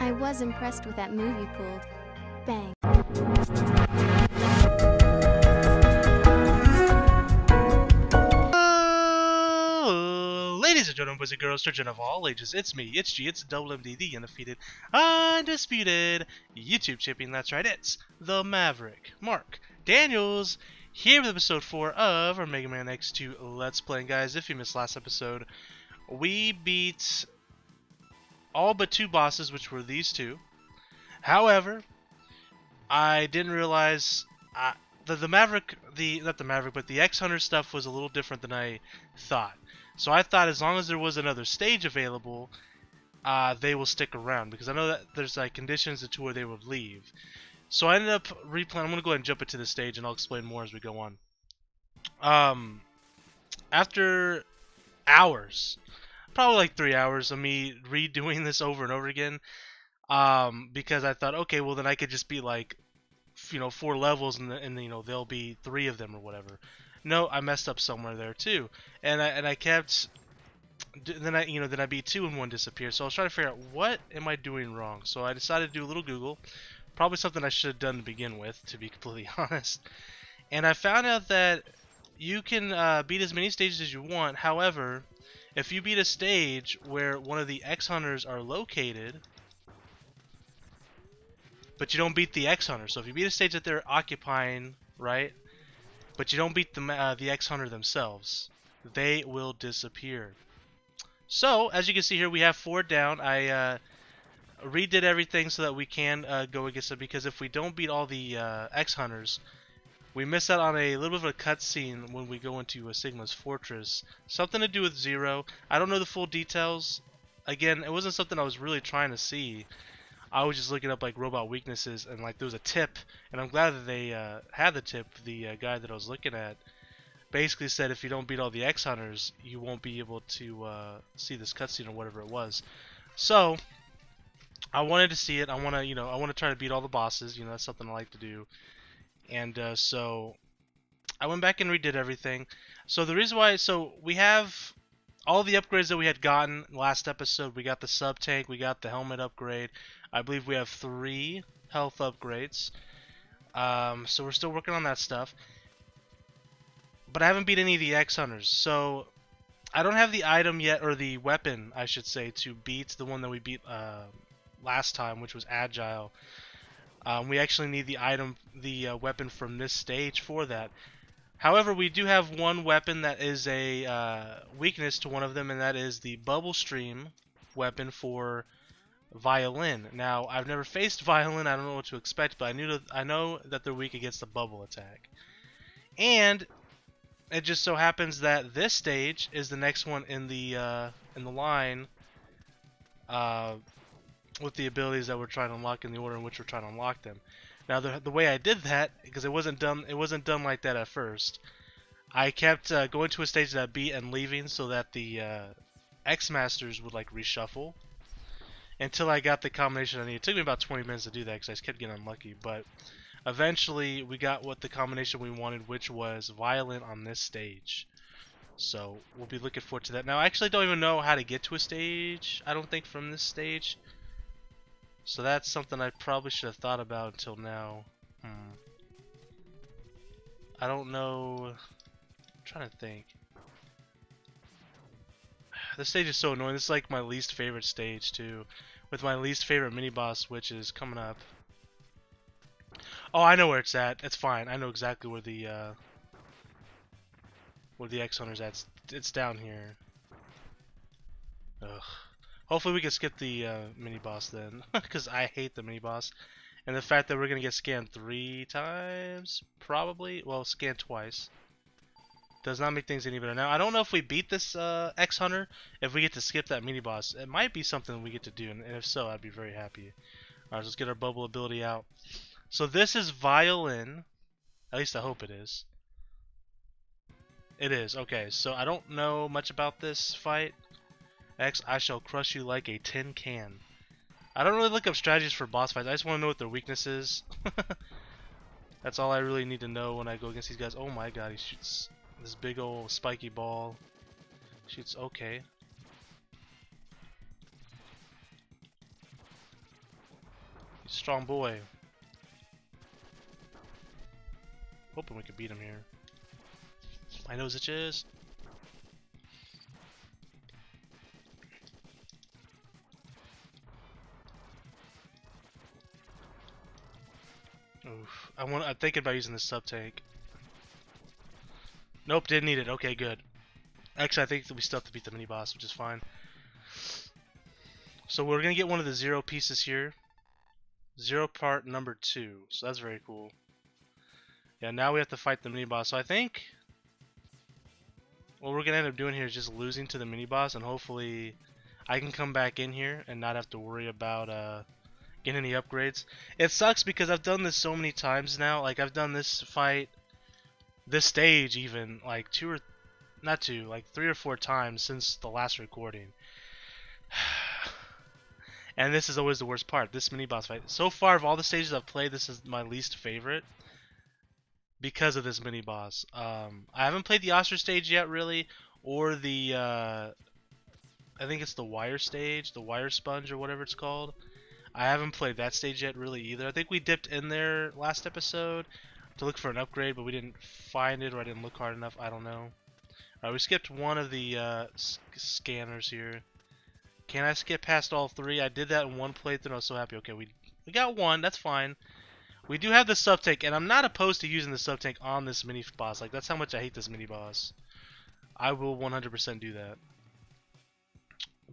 I was impressed with that move you pulled. Bang. Ladies and gentlemen, boys and girls, children of all ages, it's me, it's G, it's Double MD, the undefeated, undisputed YouTube champion. That's right, it's the Maverick, Mark Daniels, here with episode 4 of our Mega Man X2 Let's Play. And guys, if you missed last episode, we beat all but 2 bosses, which were these 2. However, I didn't realize the Maverick, not the Maverick, but the X-Hunter stuff was a little different than I thought. So I thought as long as there was another stage available, they will stick around, because I know that there's like conditions to where they would leave. So I ended up replaying. I'm gonna go ahead and jump into the stage, and I'll explain more as we go on. After hours, probably like 3 hours of me redoing this over and over again, because I thought, okay, well then I could just be like, 4 levels, and there'll be 3 of them or whatever. No, I messed up somewhere there too, and I kept. Then I beat 2 and 1 disappeared. So I was trying to figure out what am I doing wrong. So I decided to do a little Google, probably something I should have done to begin with, to be completely honest. And I found out that you can beat as many stages as you want. However, if you beat a stage where one of the X-Hunters are located, but you don't beat the X-Hunter, so if you beat a stage that they're occupying, right, but you don't beat the X-Hunter themselves, they will disappear. So, as you can see here, we have 4 down. I redid everything so that we can go against it, because if we don't beat all the X-Hunters, we miss out on a little bit of a cutscene when we go into Sigma's Fortress. Something to do with Zero. I don't know the full details. Again, it wasn't something I was really trying to see. I was just looking up like robot weaknesses, and like there was a tip, and I'm glad that they had the tip. The guy that I was looking at basically said if you don't beat all the X-Hunters, you won't be able to see this cutscene or whatever it was. So I wanted to see it. I want to try to beat all the bosses. That's something I like to do. And so I went back and redid everything. So the reason why, so we have all the upgrades that we had gotten last episode. We got the sub tank, we got the helmet upgrade. I believe we have 3 health upgrades. So we're still working on that stuff. But I haven't beat any of the X-Hunters. So I don't have the item yet, or the weapon, I should say, to beat the one that we beat last time, which was Agile. We actually need the item, the weapon from this stage for that. However, we do have one weapon that is a weakness to one of them, and that is the Bubble Stream weapon for Violin. Now, I've never faced Violin. I don't know what to expect, but I know that they're weak against the bubble attack. And it just so happens that this stage is the next one in the line with the abilities that we're trying to unlock in the order in which we're trying to unlock them. Now, the way I did that, because it wasn't done like that at first. I kept going to a stage that I beat and leaving, so that the X-Masters would like reshuffle until I got the combination I needed. It took me about 20 minutes to do that because I just kept getting unlucky, but eventually we got what the combination we wanted, which was Violent on this stage. So we'll be looking forward to that. Now I actually don't even know how to get to a stage, I don't think, from this stage. So that's something I probably should have thought about until now. I don't know. I'm trying to think. This stage is so annoying. This is like my least favorite stage too, with my least favorite mini boss, which is coming up. Oh, I know where it's at. It's fine. I know exactly where the X-Hunter's at. It's down here. Ugh. Hopefully we can skip the mini boss then, because I hate the mini boss, and the fact that we're gonna get scanned 3 times, probably. Well, scanned twice. Does not make things any better. Now, I don't know if we beat this X-Hunter, if we get to skip that mini-boss. It might be something we get to do, and if so, I'd be very happy. Alright, let's get our bubble ability out. So this is Violin. At least I hope it is. It is. Okay, so I don't know much about this fight. X, I shall crush you like a tin can. I don't really look up strategies for boss fights. I just want to know what their weakness is. That's all I really need to know when I go against these guys. Oh my god, he shoots this big old spiky ball. Shoots, okay. Strong boy. Hoping we can beat him here. My nose itches. Oof. I'm thinking about using the sub tank. Nope, didn't need it. Okay, good. Actually, I think that we still have to beat the mini boss, which is fine. So we're gonna get one of the 0 pieces here. 0 part number 2. So that's very cool. Yeah, now we have to fight the mini boss. So I think what we're gonna end up doing here is just losing to the mini boss, and hopefully I can come back in here and not have to worry about getting any upgrades. It sucks because I've done this so many times now. Like I've done this fight, this stage even like 3 or 4 times since the last recording. And this is always the worst part, this mini boss fight. So far of all the stages I've played, this is my least favorite because of this mini boss. I haven't played the ostrich stage yet really, or the I think it's the wire stage, the wire sponge or whatever it's called. I haven't played that stage yet really either. I think we dipped in there last episode to look for an upgrade, but we didn't find it, or I didn't look hard enough. I don't know. Alright, we skipped one of the scanners here. Can I skip past all 3? I did that in one playthrough. I was so happy. Okay, we got one. That's fine. We do have the sub tank, and I'm not opposed to using the sub tank on this mini boss. Like that's how much I hate this mini boss. I will 100% do that.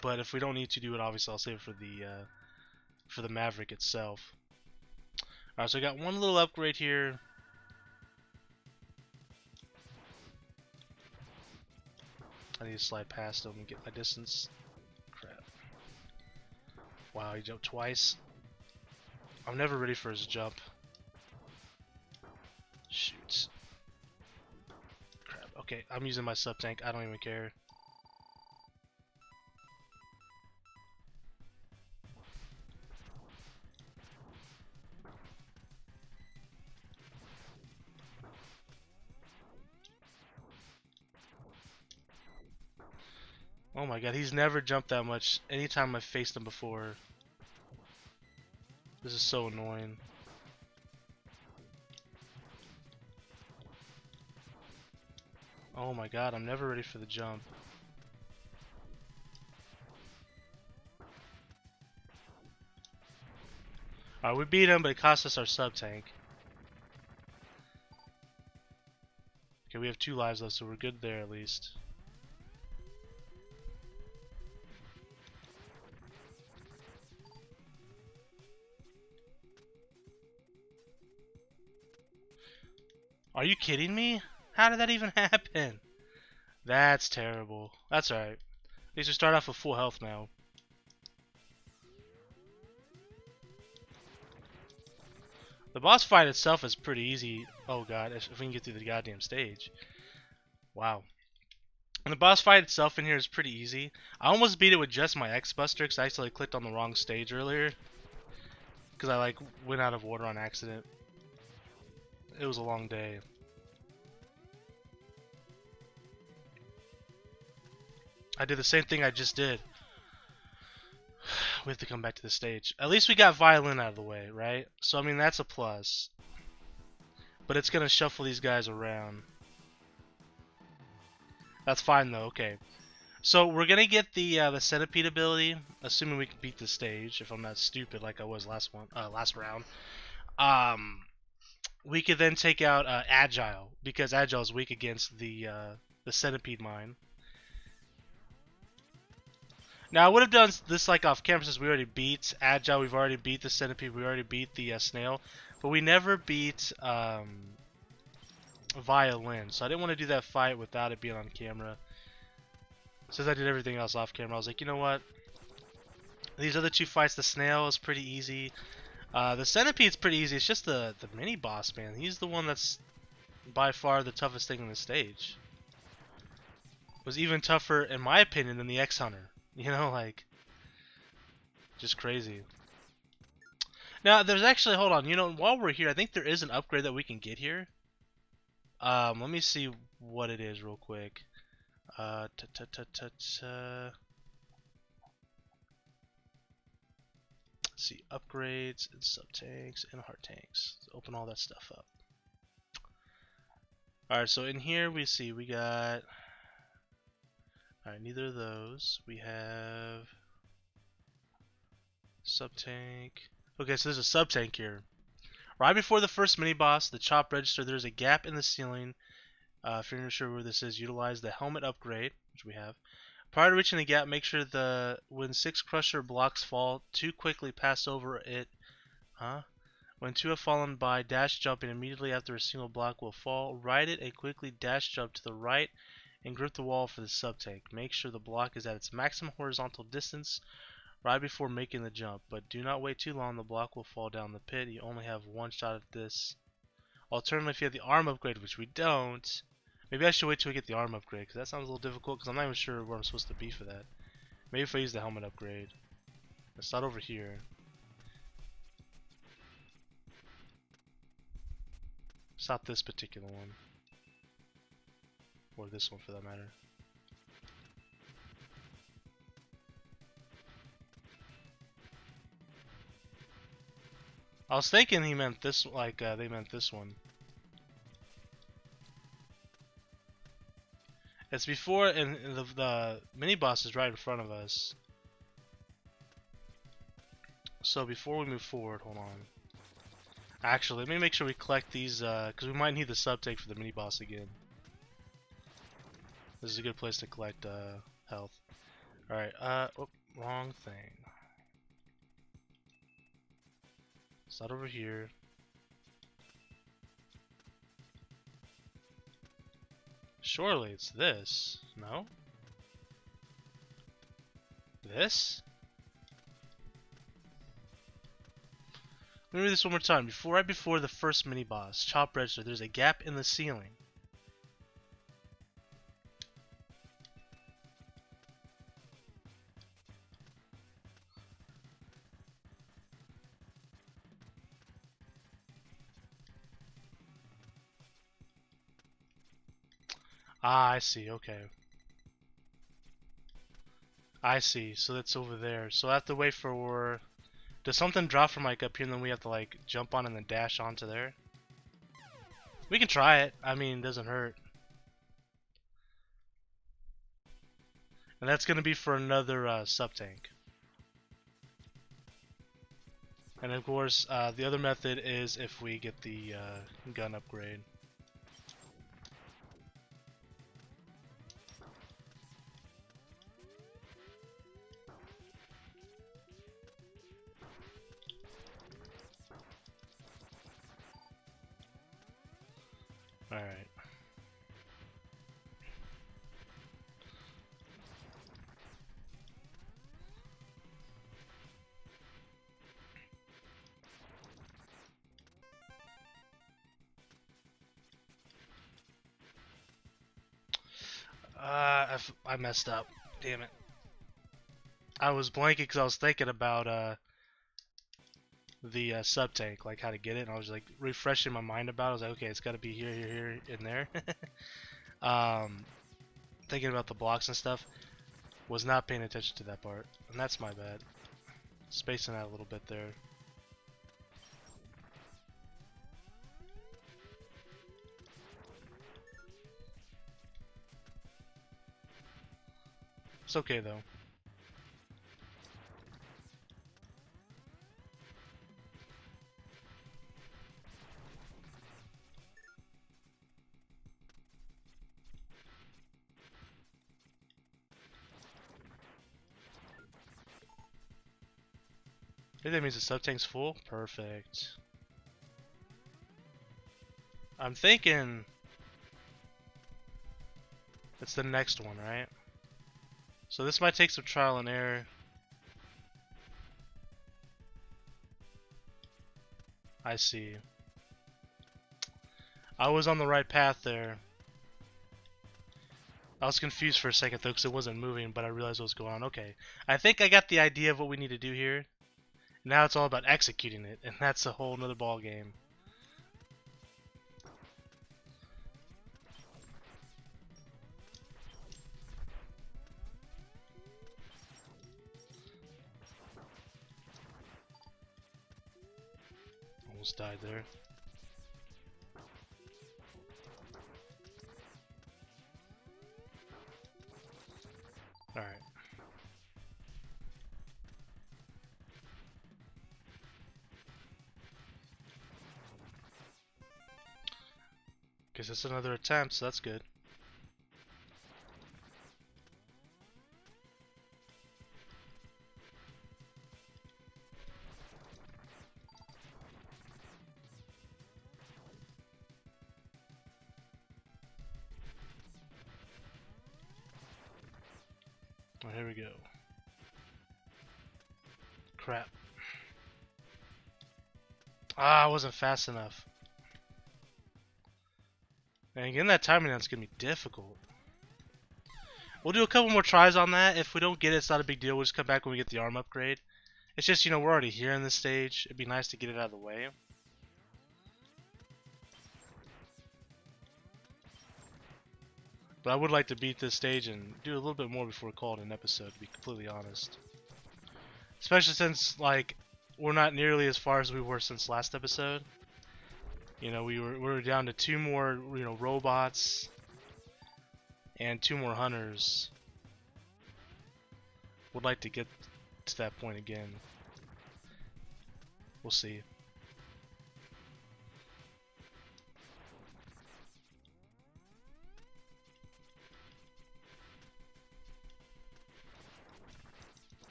But if we don't need to do it, obviously I'll save it for the Maverick itself. Alright, so I got one little upgrade here. I need to slide past him and get my distance. Crap. Wow, he jumped twice. I'm never ready for his jump. Shoot. Crap. Okay, I'm using my sub tank. I don't even care. Oh my god, he's never jumped that much anytime I've faced him before. This is so annoying. Oh my god, I'm never ready for the jump. Alright, we beat him, but it cost us our sub tank. Okay, we have 2 lives though, so we're good there at least. Are you kidding me? How did that even happen? That's terrible. That's alright. At least we start off with full health now. The boss fight itself is pretty easy. Oh god, if we can get through the goddamn stage. Wow. And the boss fight itself in here is pretty easy. I almost beat it with just my X Buster because I actually clicked on the wrong stage earlier. Because I like went out of order on accident. It was a long day. I did the same thing I just did. We have to come back to the stage. At least we got violin out of the way, right? So I mean that's a plus. But it's gonna shuffle these guys around. That's fine though. Okay. So we're gonna get the centipede ability, assuming we can beat the stage. If I'm not stupid like I was last round. We could then take out Agile because Agile is weak against the centipede mine. Now I would have done this like off camera since we already beat Agile, we've already beat the centipede, we already beat the snail, but we never beat violin. So I didn't want to do that fight without it being on camera. Since I did everything else off camera, I was like, you know what? These other 2 fights, the snail is pretty easy. The centipede's pretty easy. It's just the mini boss, man. He's the one that's by far the toughest thing on the stage. It was even tougher, in my opinion, than the X Hunter. You know, like, just crazy. Now, there's actually, hold on, you know, while we're here, I think there is an upgrade that we can get here. Let me see what it is real quick. It's Let's see, upgrades and sub tanks and heart tanks. Let's open all that stuff up. Alright, so in here we see we got. Alright, neither of those. We have sub tank. Okay, so there's a sub tank here. Right before the first mini boss, the chop register, there's a gap in the ceiling. If you're not sure where this is, utilize the helmet upgrade, which we have. Prior to reaching the gap, make sure when 6 crusher blocks fall, 2 quickly pass over it. When 2 have fallen by, dash jumping immediately after a single block will fall. Ride it and quickly dash jump to the right and grip the wall for the sub tank. Make sure the block is at its maximum horizontal distance right before making the jump, but do not wait too long. The block will fall down the pit. You only have one shot at this. Alternatively, if you have the arm upgrade, which we don't, maybe I should wait till we get the arm upgrade, because that sounds a little difficult, because I'm not even sure where I'm supposed to be for that. Maybe if I use the helmet upgrade. Let's start over here. Stop this particular one. Or this one for that matter. I was thinking he meant this, like they meant this one. It's before, and the mini boss is right in front of us. So before we move forward, hold on. Actually, let me make sure we collect these, because we might need the sub tank for the mini boss again. This is a good place to collect health. Alright, oh, wrong thing. Start over here. Surely it's this, no? This? Let me read this one more time. Right before the first mini boss, chop register, there's a gap in the ceiling. Ah, I see, okay. I see, so that's over there. So I have to wait for... Does something drop from like up here and then we have to like jump on and then dash onto there? We can try it. I mean, it doesn't hurt. And that's going to be for another sub-tank. And of course, the other method is if we get the gun upgrade. Alright. I messed up. Damn it. I was blanking because I was thinking about the sub tank, like how to get it, and I was like refreshing my mind about it. I was like, okay, it's got to be here, here, here, and there. Thinking about the blocks and stuff, was not paying attention to that part, and that's my bad. Spacing out a little bit there. It's okay though. I think that means the sub tank's full. Perfect. I'm thinking it's the next one, right? So this might take some trial and error. I see. I was on the right path there. I was confused for a second though because it wasn't moving, but I realized what was going on. Okay. I think I got the idea of what we need to do here. Now it's all about executing it, and that's a whole nother ball game. Almost died there. Alright. Guess that's another attempt, so that's good. Oh, here we go. Crap. Ah, I wasn't fast enough. And getting that timing down's gonna be difficult. We'll do a couple more tries on that. If we don't get it, it's not a big deal. We'll just come back when we get the arm upgrade. It's just, you know, we're already here in this stage. It'd be nice to get it out of the way. But I would like to beat this stage and do a little bit more before we call it an episode, to be completely honest. Especially since, like, we're not nearly as far as we were since last episode. You know, we were down to 2 more, you know, robots and 2 more hunters. Would like to get to that point again. We'll see.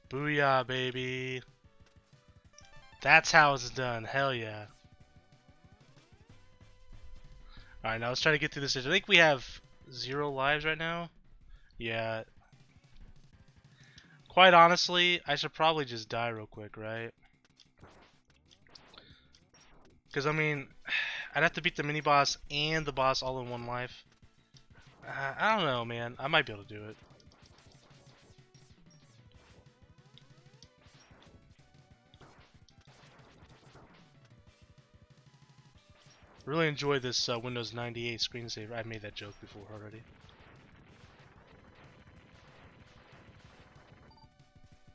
Booyah, baby. That's how it's done. Hell yeah. Alright, now let's try to get through this stage. I think we have 0 lives right now. Yeah. Quite honestly, I should probably just die real quick, right? Because, I mean, I'd have to beat the mini-boss and the boss all in 1 life. I don't know, man. I might be able to do it. Really enjoy this Windows 98 screensaver. I made that joke before already.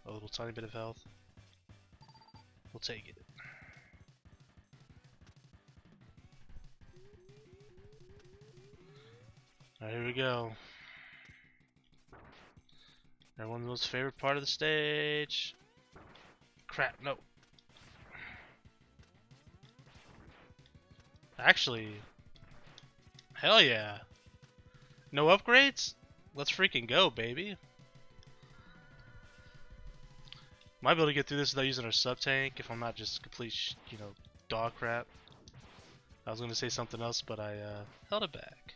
A little tiny bit of health. We'll take it. Alright, here we go. Everyone's most favorite part of the stage. Crap, no. Actually, hell yeah. No upgrades? Let's freaking go, baby. Might be able to get through this without using our sub-tank if I'm not just complete, you know, dog crap. I was gonna say something else, but I held it back.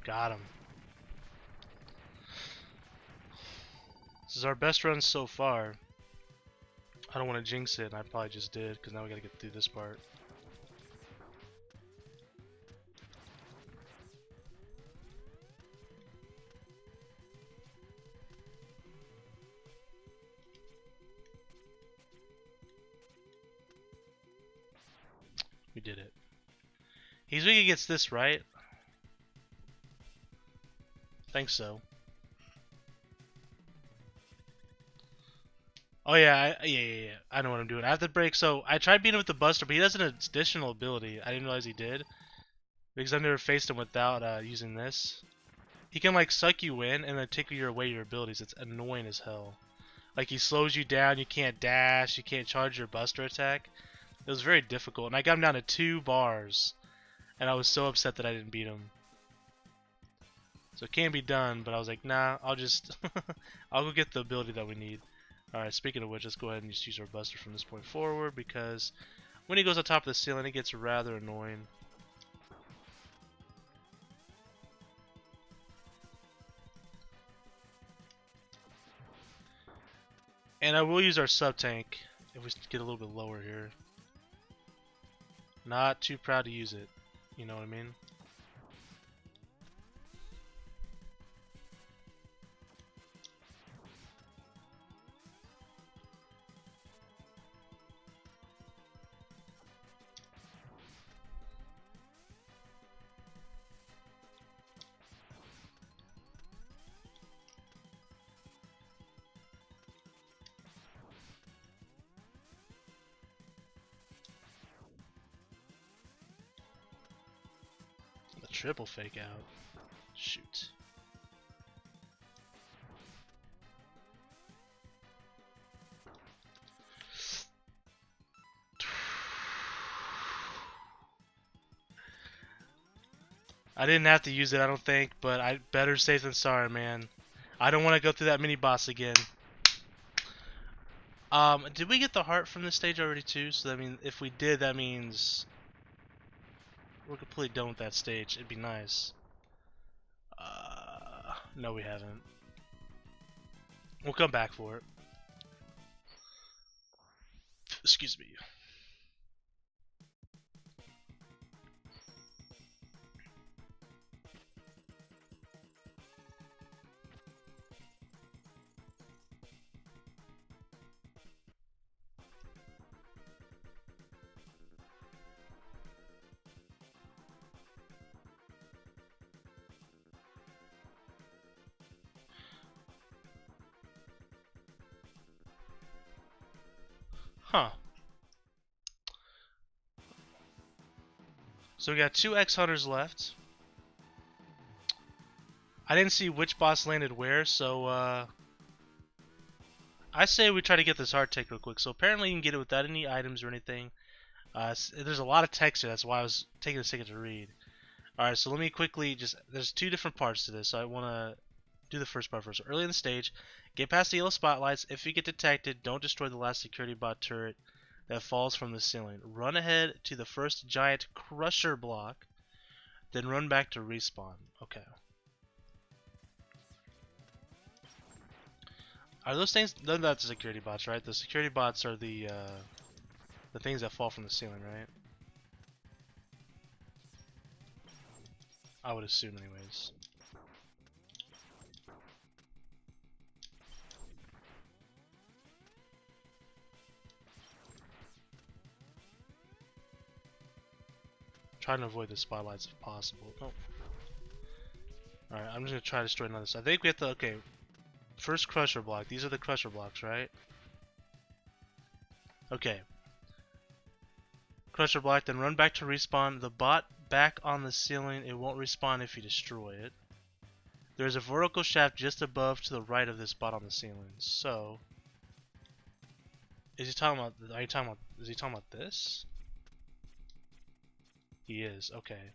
Got him. This is our best run so far. I don't want to jinx it, and I probably just did, because now we gotta get through this part. We did it. He's weak against this, right? Think so. Oh yeah, yeah. I know what I'm doing. I have to break. So I tried beating him with the Buster, but he has an additional ability. I didn't realize he did, because I've never faced him without using this. He can like suck you in and then take away your abilities. It's annoying as hell. Like he slows you down. You can't dash. You can't charge your Buster attack. It was very difficult, and I got him down to 2 bars, and I was so upset that I didn't beat him. So it can be done, but I was like, nah, I'll just I'll go get the ability that we need. Alright, speaking of which, let's go ahead and just use our Buster from this point forward, because When he goes on top of the ceiling, it gets rather annoying. And I will use our sub-tank if we get a little bit lower here. Not too proud to use it. You know what I mean? The triple fake out. Shoot. I didn't have to use it, I don't think, but I better safe than sorry, man. I don't want to go through that mini boss again. Did we get the heart from this stage already too? So that means if we did, that means we're completely done with that stage. It'd be nice. No, we haven't. We'll come back for it. Excuse me. Huh. So we got 2 X Hunters left. I didn't see which boss landed where, so I say we try to get this heart take real quick. So apparently you can get it without any items or anything. There's a lot of text here, that's why I was taking a second to read. Alright, so let me quickly there's 2 different parts to this, so I want to do the first part first. Early in the stage, get past the yellow spotlights. If you get detected, don't destroy the last security bot turret that falls from the ceiling. Run ahead to the first giant crusher block, then run back to respawn. Okay. Are those things? None of that's security bots, right? The security bots are the things that fall from the ceiling, right? I would assume, anyways. Trying to avoid the spotlights if possible. Oh. Alright, I'm just gonna try to destroy another. So I think we have to. Okay. First crusher block. These are the crusher blocks, right? Okay. Crusher block, then run back to respawn. The bot back on the ceiling. It won't respawn if you destroy it. There's a vertical shaft just above to the right of this bot on the ceiling. So, is he talking about? Are you talking about? Is he talking about this? He is. Okay.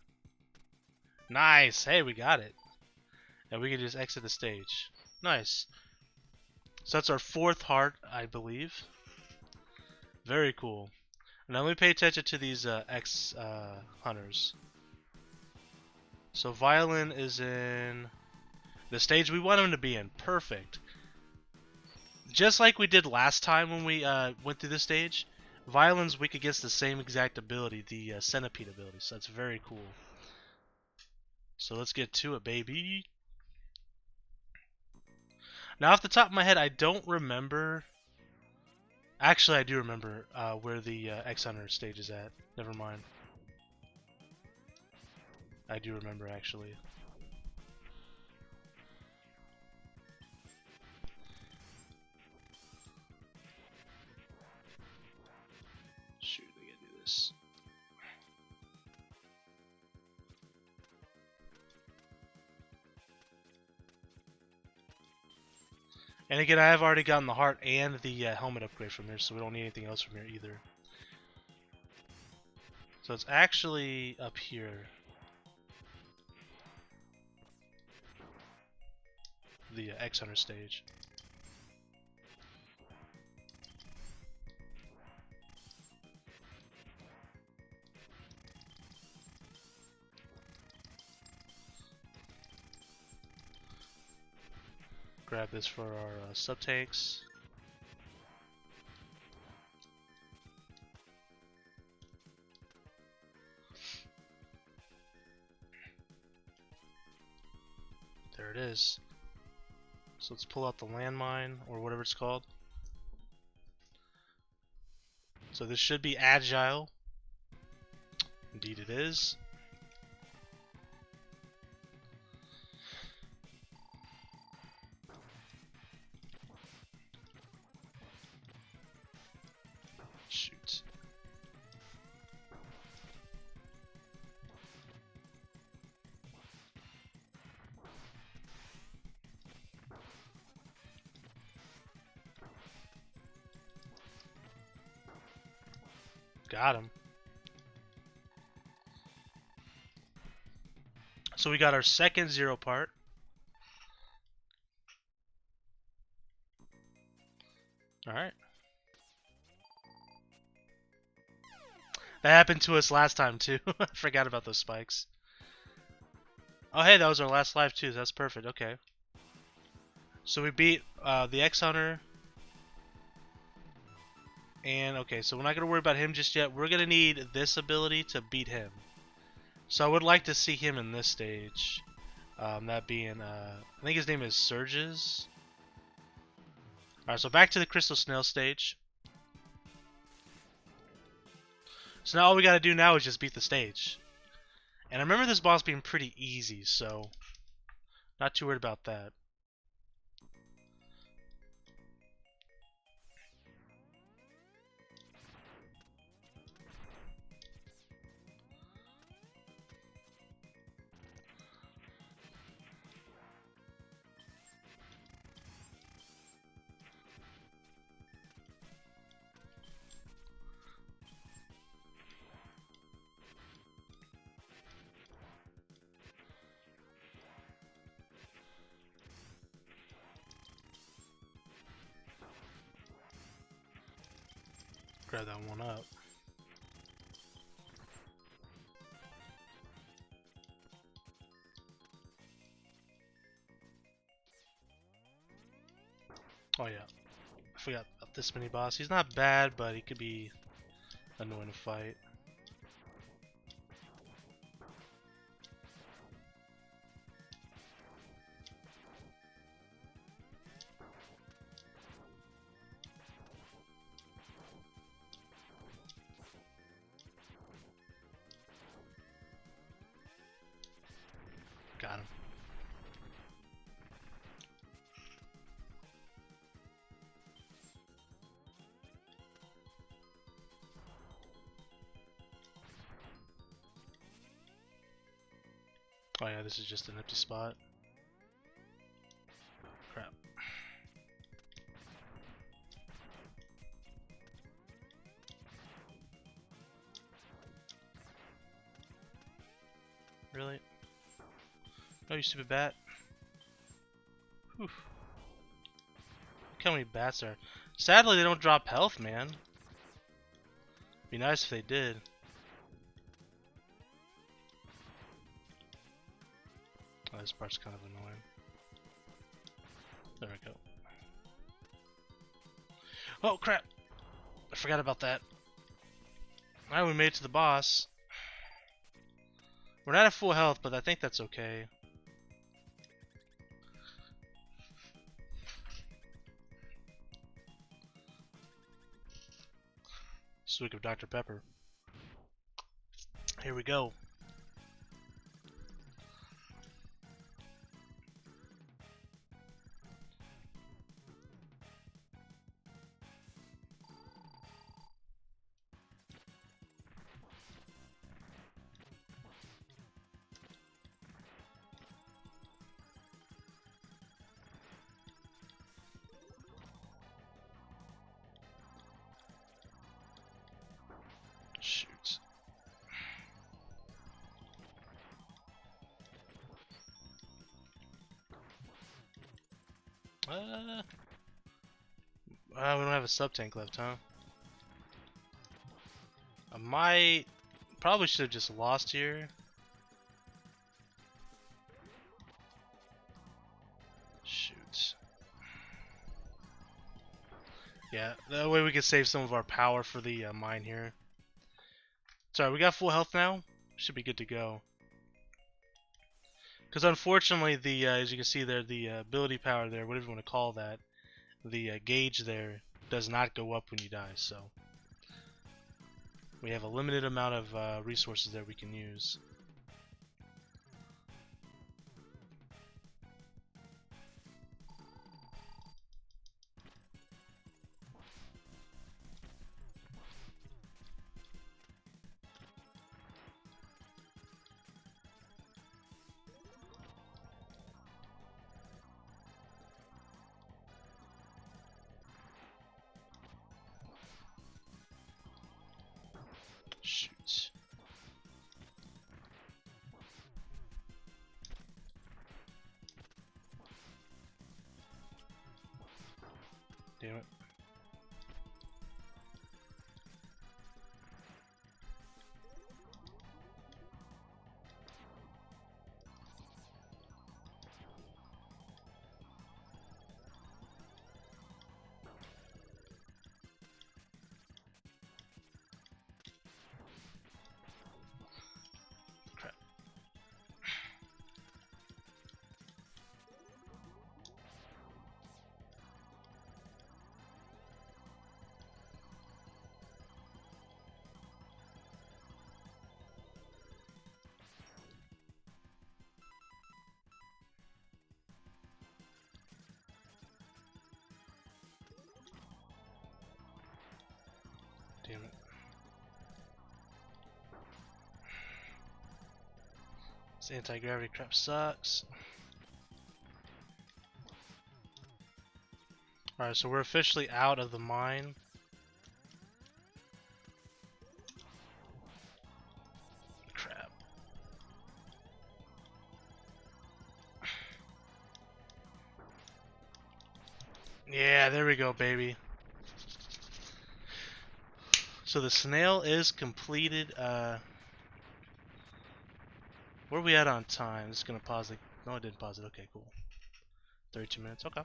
Nice. Hey, we got it. And we can just exit the stage. Nice. So that's our 4th heart, I believe. Very cool. Now let me pay attention to these X hunters. So Violin is in the stage we want him to be in. Perfect. Just like we did last time when we went through this stage, Violin's weak against the same exact ability, the Centipede ability. So that's very cool. So let's get to it, baby. Now off the top of my head, I don't remember. Actually, I do remember where the X Hunter stage is at. Never mind. I do remember, actually. Shoot, I gotta do this. And again, I have already gotten the heart and the helmet upgrade from here, so we don't need anything else from here either. So it's actually up here. The X Hunter stage. grab this for our sub tanks. There it is. So let's pull out the landmine, or whatever it's called. So this should be agile. Indeed it is. Shoot. Got him. So we got our second zero part. Alright. That happened to us last time too. I forgot about those spikes. Oh hey, that was our last life too. That's perfect. Okay. So we beat the X-Hunter. And okay, so we're not going to worry about him just yet. We're going to need this ability to beat him. So I would like to see him in this stage. That being, I think his name is Surges. Alright, so back to the Crystal Snail stage. So now all we got to do now is just beat the stage. And I remember this boss being pretty easy, so not too worried about that. Grab that one up. Oh yeah, I forgot about this mini boss. He's not bad, but he could be annoying to fight. Got him. Oh yeah, this is just an empty spot. Crap. Really? No, you stupid bat. Whew. Look how many bats there are. Sadly, they don't drop health, man. Be nice if they did. Oh, this part's kind of annoying. There we go. Oh, crap! I forgot about that. Alright, we made it to the boss. We're not at full health, but I think that's okay. Swig of Dr. Pepper. Here we go. Shoot. We don't have a sub tank left, huh? I might probably should have just lost here. Shoot. Yeah, that way we can save some of our power for the mine here. Sorry, we got full health now. Should be good to go. Because unfortunately, the as you can see there, the ability power there, whatever you want to call that, the gauge there does not go up when you die. So we have a limited amount of resources that we can use. Shoot. Damn it. Crap. Damn it. This anti-gravity crap sucks. Alright, so we're officially out of the mine. Crap. Yeah, there we go, baby. So the snail is completed. Where are we at on time? It's gonna pause it. No, it didn't pause it. Okay, cool. 32 minutes. Okay.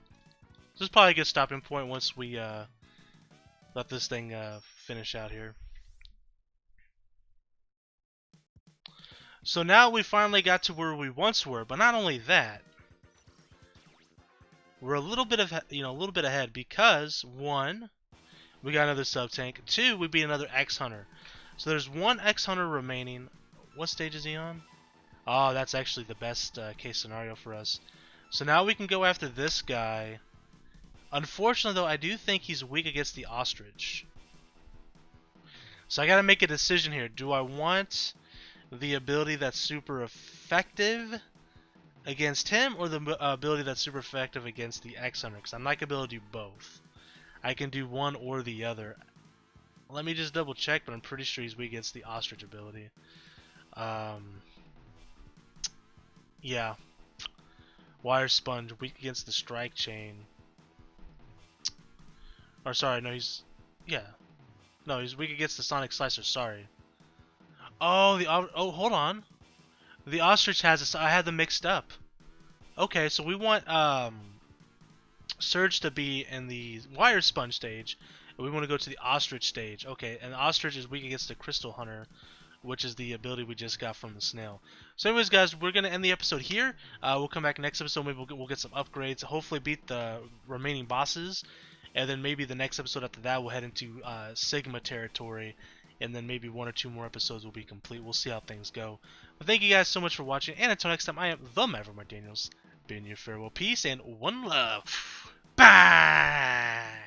This is probably a good stopping point once we let this thing finish out here. So now we finally got to where we once were, but not only that, we're a little bit ahead because one, we got another sub tank. Two, we beat another X Hunter. So there's one X Hunter remaining. What stage is he on? Oh, that's actually the best case scenario for us. So now we can go after this guy. Unfortunately, though, I do think he's weak against the ostrich. So I gotta make a decision here. Do I want the ability that's super effective against him, or the ability that's super effective against the X Hunter? Because I'm not gonna be able to do both. I can do one or the other. Let me just double check, but I'm pretty sure he's weak against the ostrich ability. Yeah. Wire sponge, weak against the strike chain. Or sorry, no, he's weak against the sonic slicer. Sorry. Oh, hold on. The ostrich has I had them mixed up. Okay, so we want Surge to be in the wire sponge stage, and we want to go to the ostrich stage. Okay, and the ostrich is weak against the crystal hunter, which is the ability we just got from the snail. So anyways, guys, we're going to end the episode here. We'll come back next episode. Maybe we'll get some upgrades. Hopefully beat the remaining bosses. And then maybe the next episode after that, we'll head into Sigma territory. And then maybe one or two more episodes will be complete. We'll see how things go. But thank you guys so much for watching. And until next time, I am the Maverick Daniels. Bidding you farewell, peace, and one love. Bye!